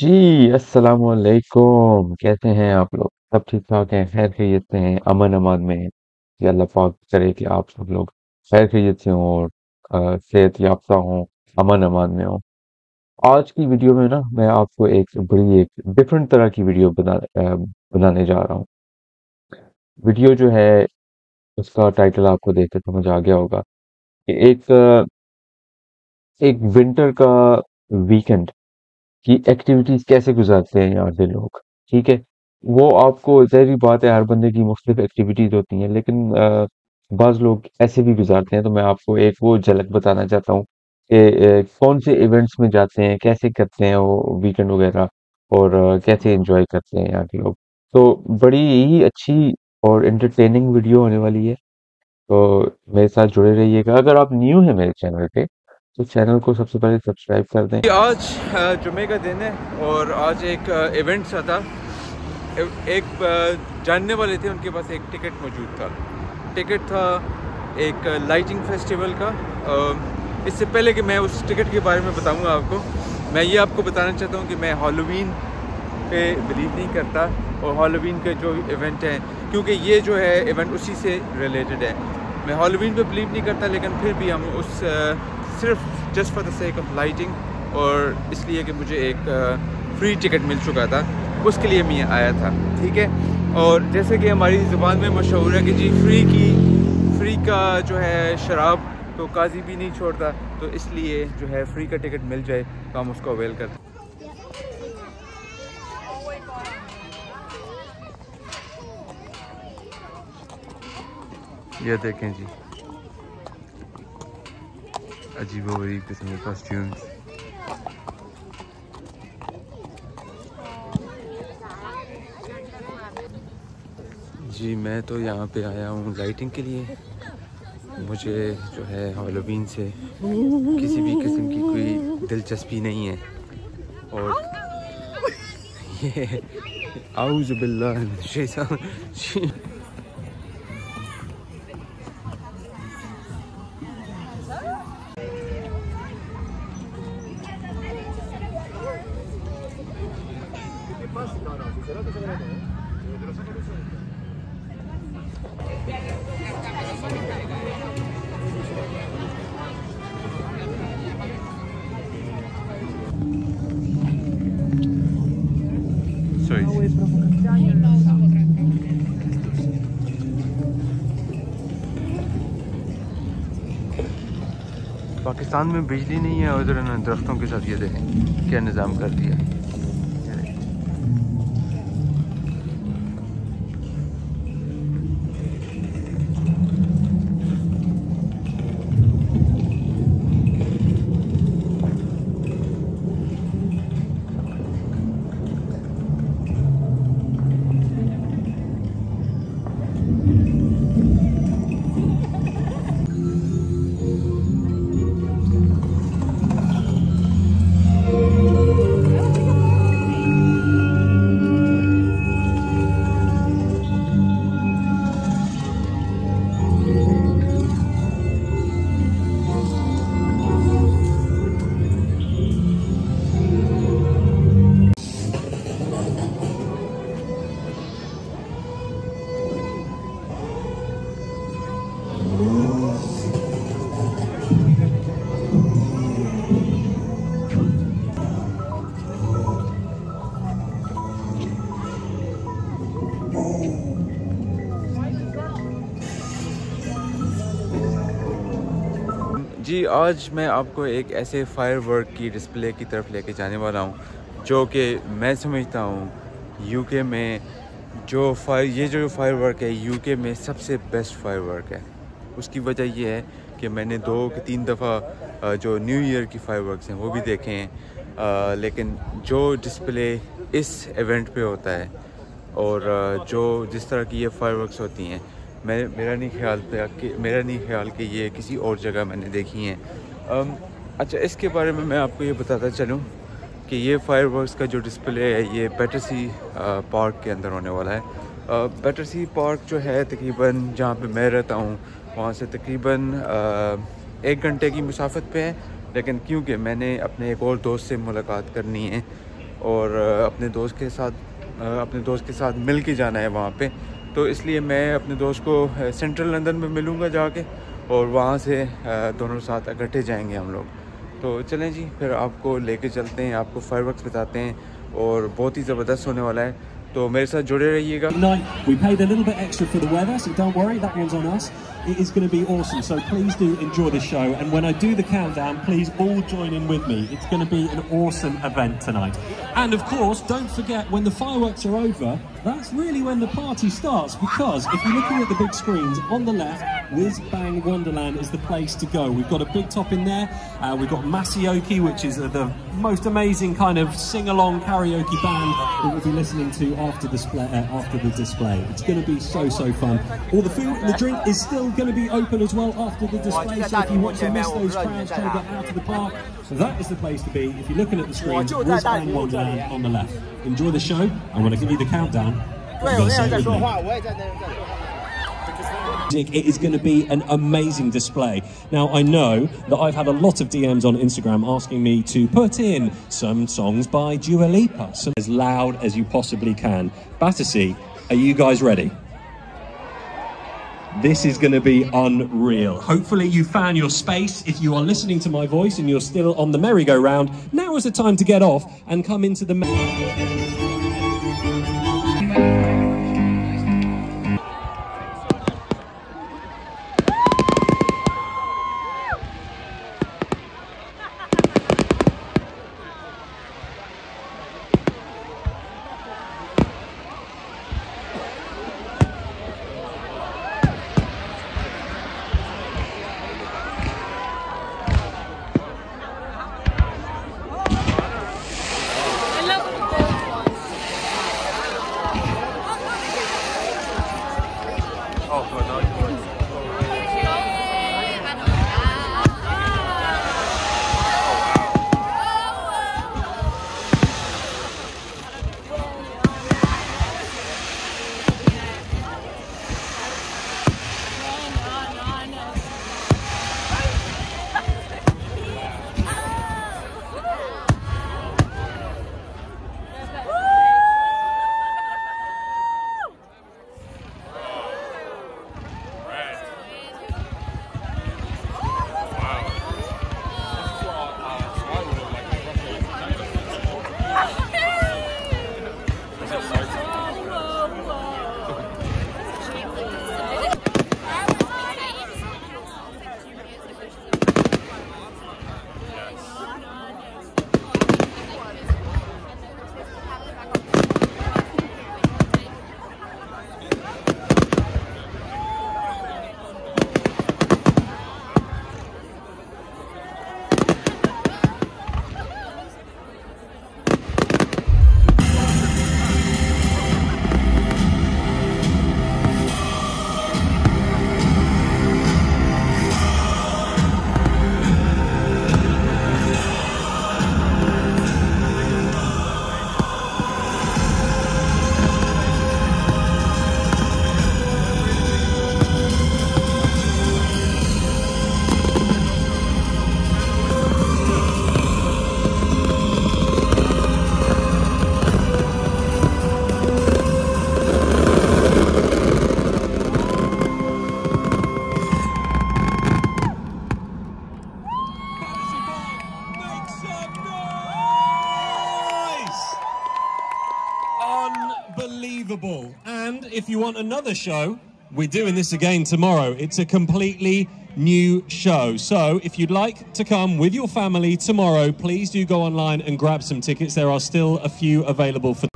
जी, अस्सलाम वालेकुम। कैसे हैं आप लोग? सब ठीक-ठाक हैं, खैर खैरियत से हैं, अमन-अमान में हैं। कि अल्लाह पाक करे कि आप सब लोग खैर खैरियत से हों और सेहत याफ्ता हों, अमन-अमान में हों। आज की वीडियो में ना मैं आपको एक डिफरेंट तरह की वीडियो बनाने जा रहा हूँ। वीडियो जो है उसका टाइटल आपको देख के समझ आ गया होगा कि एक विंटर का वीकेंड कि एक्टिविटीज़ कैसे गुज़ारते हैं यहाँ के लोग, ठीक है? वो आपको ज़ाहिर-सी बात है हर बंदे की मुख्तलिफ एक्टिविटीज़ होती हैं लेकिन बाज़ लोग ऐसे भी गुज़ारते हैं तो मैं आपको एक वो झलक बताना चाहता हूँ कि कौन से इवेंट्स में जाते हैं, कैसे करते हैं वो वीकेंड वग़ैरह और कैसे एन्जॉय करते हैं यहाँ के लोग। तो बड़ी ही अच्छी और एंटरटेनिंग वीडियो होने वाली है, तो मेरे साथ जुड़े रहिएगा। अगर आप न्यू हैं मेरे चैनल पे, तो चैनल को सबसे पहले सब्सक्राइब कर दें। आज जुमे का दिन है और आज एक इवेंट सा था। एक जानने वाले थे, उनके पास एक टिकट मौजूद था। टिकट था एक लाइटिंग फेस्टिवल का। इससे पहले कि मैं उस टिकट के बारे में बताऊंगा आपको, मैं ये आपको बताना चाहता हूँ कि मैं हैलोवीन पे बिलीव नहीं करता और हैलोवीन के जो इवेंट हैं, क्योंकि ये जो है इवेंट उसी से रिलेटेड है। मैं हैलोवीन पे बिलीव नहीं करता, लेकिन फिर भी हम उस सिर्फ just for the sake of lighting और इसलिए कि मुझे एक फ्री टिकट मिल चुका था, उसके लिए मैं आया था, ठीक है। और जैसे कि हमारी ज़ुबान में मशहूर है कि जी फ्री का जो है शराब तो काजी भी नहीं छोड़ता, तो इसलिए जो है फ्री का टिकट मिल जाए तो हम उसको अवेल करते हैं। ये देखें जी, अजीबो-गरीब किस्म के कॉस्ट्यूम्स। जी मैं तो यहाँ पे आया हूँ लाइटिंग के लिए। मुझे जो है हैलोवीन से किसी भी किस्म की कोई दिलचस्पी नहीं है। और ये आऊज़ु बिल्लाहि मिनश शैतानिर। पाकिस्तान में बिजली नहीं है, उधर इन्होंने दरख्तों के साथ ये देखें क्या निज़ाम कर दिया। जी आज मैं आपको एक ऐसे फायरवर्क की डिस्प्ले की तरफ लेके जाने वाला हूँ जो कि मैं समझता हूँ यूके में ये जो फायरवर्क है यूके में सबसे बेस्ट फायरवर्क है। उसकी वजह ये है कि मैंने 2-3 दफ़ा जो न्यू ईयर की फायरवर्क्स हैं वो भी देखे हैं, लेकिन जो डिस्प्ले इस इवेंट पे होता है और जो जिस तरह की ये फायरवर्क्स होती हैं, मेरा नहीं ख्याल कि ये किसी और जगह मैंने देखी हैं। अच्छा, इसके बारे में मैं आपको ये बताता चलूँ कि ये फायरवर्क्स का जो डिस्प्ले है ये बैटरसी पार्क के अंदर होने वाला है। बैटरसी पार्क जो है तकरीबन जहाँ पे मैं रहता हूँ वहाँ से तकरीबन 1 घंटे की मुसाफत पे है, लेकिन क्योंकि मैंने अपने एक और दोस्त से मुलाकात करनी है और अपने दोस्त के साथ मिल के जाना है वहाँ पे। तो इसलिए मैं अपने दोस्त को सेंट्रल लंदन में मिलूँगा जाके, और वहाँ से दोनों साथ इकट्ठे जाएंगे हम लोग। तो चलें जी, फिर आपको लेके चलते हैं, आपको फायरवर्क्स बताते हैं, और बहुत ही ज़बरदस्त होने वाला है, तो मेरे साथ जुड़े रहिएगा। We paid a little bit extra for the weather, so don't worry, that one's on us. It is going to be awesome, so please do enjoy the show, and when I do the countdown, please all join in with me. It's going to be an awesome event tonight. And of course, don't forget, when the fireworks are over, that's really when the party starts, because if you're looking at the big screens on the left, Whiz Bang Wonderland is the place to go. We've got a big top in there, we've got Masioki, which is the most amazing kind of sing-along karaoke band that we'll be listening to after the display. It's going to be so fun. All the food and the drink is still going to be open as well after the display, so if you want to miss those crowds trying to get out of the park, so that is the place to be. If you're looking at the screens, Whiz Bang Wonderland on the left. Enjoy the show, and when I give you the countdown, it is going to be an amazing display. Now, I know that I've had a lot of DMs on Instagram asking me to put in some songs by Dua Lipa, so as loud as you possibly can. Battersea, are you guys ready? This is going to be unreal. Hopefully you found your space. If you are listening to my voice and you're still on the merry-go-round, now is the time to get off and come into the... Unbelievable. And if you want another show, we're doing this again tomorrow. It's a completely new show. So if you'd like to come with your family tomorrow, please do go online and grab some tickets. There are still a few available for